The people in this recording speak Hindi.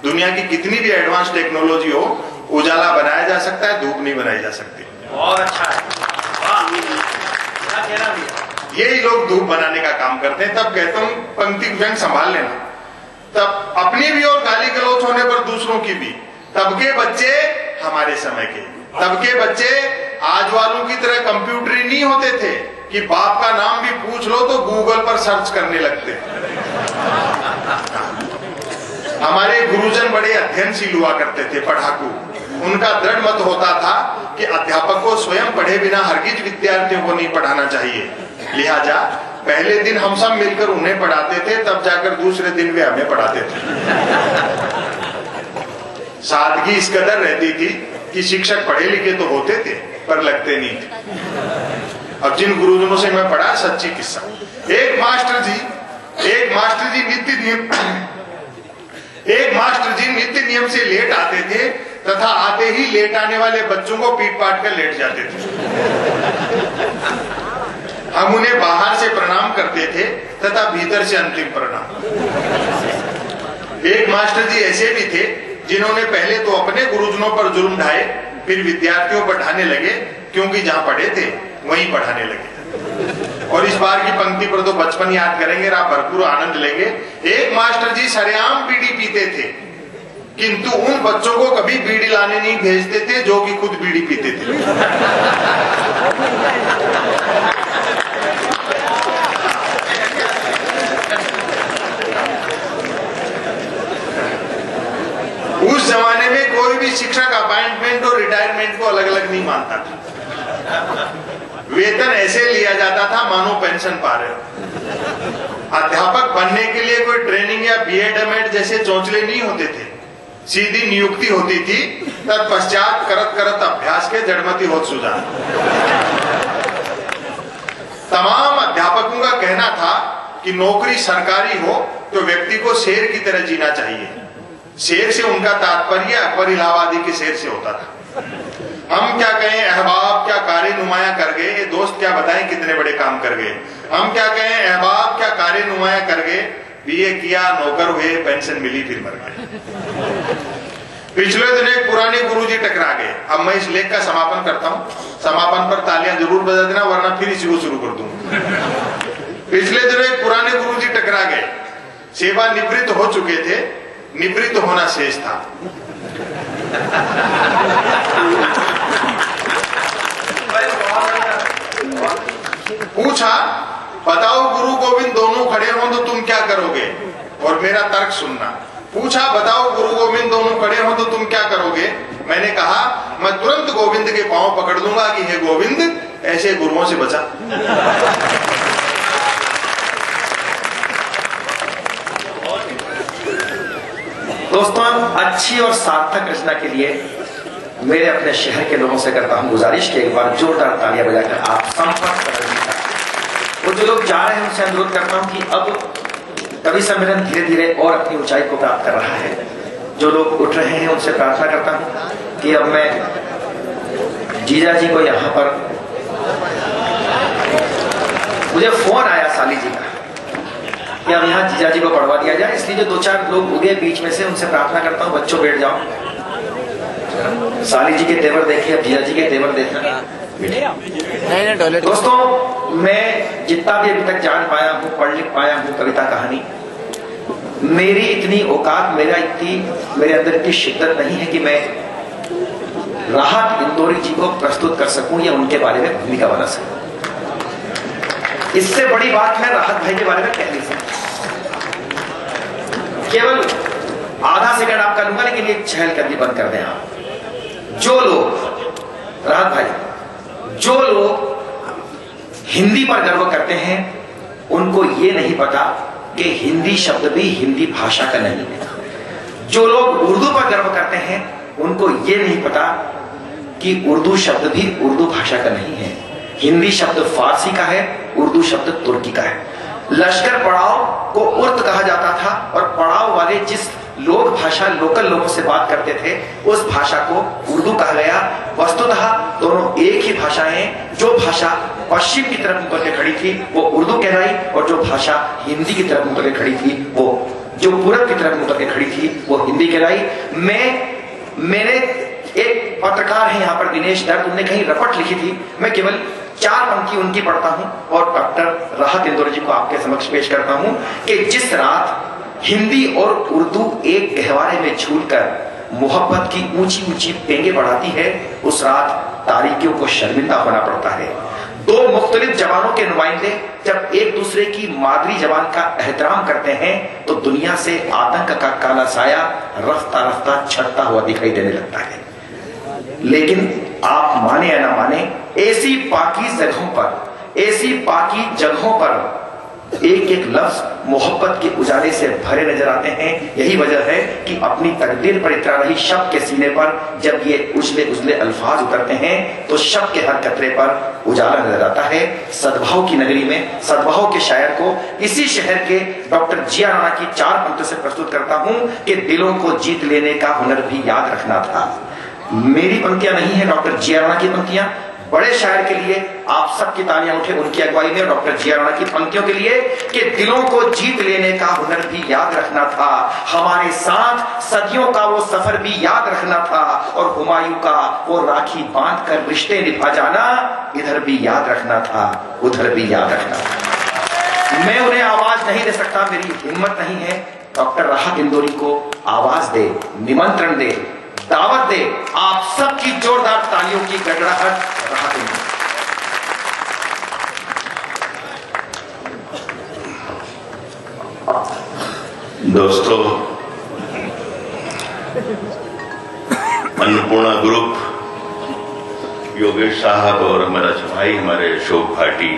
दुनिया की कितनी भी एडवांस टेक्नोलॉजी हो, उजाला बनाया जा सकता है, धूप नहीं बनाई जा सकती। बहुत अच्छा है, यही लोग धूप बनाने का काम करते हैं। तब कहता हूं पंक्ति व्यंग संभाल लेना, तब अपनी भी और गाली गलौच होने पर दूसरों की भी। तब के बच्चे हमारे समय के, तब के बच्चे आज वालों की तरह कंप्यूटरी नहीं होते थे कि बाप का नाम भी पूछ लो तो गूगल पर सर्च करने लगते। हमारे गुरुजन बड़े अध्ययनशील हुआ करते थे, पढ़ाकू। उनका दृढ़ मत होता था कि अध्यापक को स्वयं पढ़े बिना हरगिज विद्यार्थियों को नहीं पढ़ाना चाहिए। लिहाजा पहले दिन हम सब मिलकर उन्हें पढ़ाते थे, तब जाकर दूसरे दिन वे हमें पढ़ाते थे। सादगी इस कदर रहती थी कि शिक्षक पढ़े लिखे तो होते थे पर लगते नहीं थे। अब जिन गुरुजनों से मैं पढ़ा, सच्ची किस्सा, एक मास्टर जी नित्य नियम से लेट आते थे तथा आते ही लेट आने वाले बच्चों को पीट पाट कर लेट जाते थे। हम उन्हें बाहर से प्रणाम करते थे तथा भीतर से अंतिम प्रणाम। एक मास्टर जी ऐसे भी थे जिन्होंने पहले तो अपने गुरुजनों पर जुल्म ढाए, फिर विद्यार्थियों पर ढाने लगे, क्योंकि जहां पढ़े थे वहीं पढ़ाने लगे। और इस बार की पंक्ति पर तो बचपन याद करेंगे, आप भरपूर आनंद लेंगे। एक मास्टर जी सरेआम बीड़ी पीते थे, किंतु उन बच्चों को कभी बीड़ी लाने नहीं भेजते थे जो कि खुद बीड़ी पीते थे। उस जमाने में कोई भी शिक्षक अपॉइंटमेंट और रिटायरमेंट को अलग अलग नहीं मानता था। वेतन ऐसे लिया जाता था मानो पेंशन पा रहे हो। अध्यापक बनने के लिए कोई ट्रेनिंग या बीएड एमएड जैसे चौंचले नहीं होते थे, सीधी नियुक्ति होती थी। तत्पश्चात करत करत अभ्यास के जड़मती होत सुजान। तमाम अध्यापकों का कहना था कि नौकरी सरकारी हो तो व्यक्ति को शेर की तरह जीना चाहिए। शेर से उनका तात्पर्य अकबर इलाहाबादी के शेर से होता था। हम क्या कहें अहबाब क्या कार्य नुमाया कर गए, ये दोस्त क्या बताएं कितने बड़े काम कर गए। हम क्या कहें अहबाब क्या कार्य नुमाया कर गए, बीए किया, नौकर हुए, पेंशन मिली, फिर मर गए। पिछले दिन एक पुराने गुरुजी टकरा गए। अब मैं इस लेख का समापन करता हूँ, समापन पर तालियां जरूर बजा देना वरना फिर इसी को शुरू कर दूंगा। पिछले दिन एक पुराने गुरुजी टकरा गए, सेवा निवृत्त हो चुके थे, निवृत्त होना शेष था। पूछा बताओ गुरु गोविंद दोनों खड़े हों तो तुम क्या करोगे, और मेरा तर्क सुनना। पूछा बताओ गुरु गोविंद दोनों खड़े हों तो तुम क्या करोगे। मैंने कहा मैं तुरंत गोविंद के पांव पकड़ दूंगा कि हे गोविंद ऐसे गुरुओं से बचा। दोस्तों, अच्छी और सार्थक रचना के लिए मेरे अपने शहर के लोगों से करता हूं गुजारिश कि एक बार जोरदार तालियां बजाकर आप संपर्क करें। और जो लोग जा रहे हैं उनसे अनुरोध करता हूं कि अब कवि सम्मेलन धीरे धीरे और अपनी ऊंचाई को प्राप्त कर रहा है। जो लोग उठ रहे हैं उनसे प्रार्थना करता हूं कि अब मैं जीजा जी को यहाँ पर, मुझे फोन आया साली जी का कि अब यहाँ जीजा जी को पढ़वा दिया जाए, इसलिए जो दो चार लोग उगे बीच में से उनसे प्रार्थना करता हूँ बच्चों बैठ जाओ। साली जी के तेवर देखिए, अब जीजा जी के तेवर देखना। दोस्तों, मैं जितना भी अभी तक जान पाया हूँ, पढ़ लिख पाया हूँ कविता कहानी, मेरी इतनी औकात, मेरे अंदर इतनी शिद्दत नहीं है कि मैं राहत इंदौरी जी को प्रस्तुत कर सकूं या उनके बारे में भूमिका बना सकूं। इससे बड़ी बात मैं राहत भाई के बारे में कह नहीं सकता। केवल आधा सेकंड आपका लूंगा, लेकिन एक चहलकदमी बंद कर दें आप। जो लोग, राहत भाई, जो लोग हिंदी पर गर्व करते हैं उनको ये नहीं पता कि हिंदी शब्द भी हिंदी भाषा का नहीं है। जो लोग उर्दू पर गर्व करते हैं उनको ये नहीं पता कि उर्दू शब्द भी उर्दू भाषा का नहीं है। हिंदी शब्द फारसी का है, उर्दू शब्द तुर्की का है। लश्कर पड़ाव को उर्द कहा जाता था और पड़ाव वाले जिस लोक भाषा, लोकल लोगों से बात करते थे, उस भाषा को उर्दू कहा गया। वस्तुतः दोनों एक ही भाषाएं, जो भाषा पश्चिम की तरफ मुकर के खड़ी थी वो उर्दू कहलाई और जो भाषा हिंदी की तरफ मुकर के खड़ी थी वो जो पूरब की तरफ मुकर के खड़ी थी वो हिंदी कहलाई। मैंने एक पत्रकार है यहाँ पर दिनेश दत्त, उन्होंने कहीं रपट लिखी थी, मैं केवल 4 पंक्ति उनकी पढ़ता हूं और डॉक्टर राहत इंदौरी जी को आपके समक्ष पेश करता हूं कि जिस रात हिंदी और उर्दू एक गहवारे में झूलकर मोहब्बत की ऊंची ऊंची पेंगे बढ़ाती है, उस रात तारीखियों को शर्मिंदा होना पड़ता है। 2 मुख्तलिफ जबानों के नुमाइंदे जब एक दूसरे की मादरी जबान का एहतराम करते हैं तो दुनिया से आतंक का काला साया रफ्ता रफ्ता छटता हुआ दिखाई देने लगता है। लेकिन आप माने या ना माने, ऐसी पाकी जगहों पर एक एक लफ्ज मोहब्बत के उजाले से भरे नजर आते हैं। यही वजह है कि अपनी तकदीर पर इतरा रही शब्द के सीने पर जब ये उजले उजले अल्फाज उतरते हैं तो शब्द के हर कतरे पर उजाला नजर आता है। सद्भाव की नगरी में सद्भाव के शायर को इसी शहर के डॉक्टर जिया राणा की 4 पंक्तियों से प्रस्तुत करता हूं कि दिलों को जीत लेने का हुनर भी याद रखना था। मेरी पंक्तियां नहीं है, डॉक्टर जिया राणा की पंक्तियां। बड़े शायर के लिए आप सबकी तालियां उठे उनकी अगुवाई में डॉक्टर जिया राणा की पंक्तियों के लिए कि दिलों को जीत लेने का हुनर भी याद रखना था, हमारे साथ सदियों का वो सफर भी याद रखना था, और हुमायूं का वो राखी बांध कर रिश्ते निभा जाना इधर भी याद रखना था, उधर भी याद रखना था। मैं उन्हें आवाज नहीं दे सकता, मेरी हिम्मत नहीं है। डॉक्टर राहत इंदौरी को आवाज दे, निमंत्रण दे, दावत दे, आप सबकी जोरदार तालियों की गड़गड़ाहट राहत इंदौरी। दोस्तों, अन्नपूर्णा ग्रुप, योगेश साहब और हमारा भाई हमारे अशोक भाटी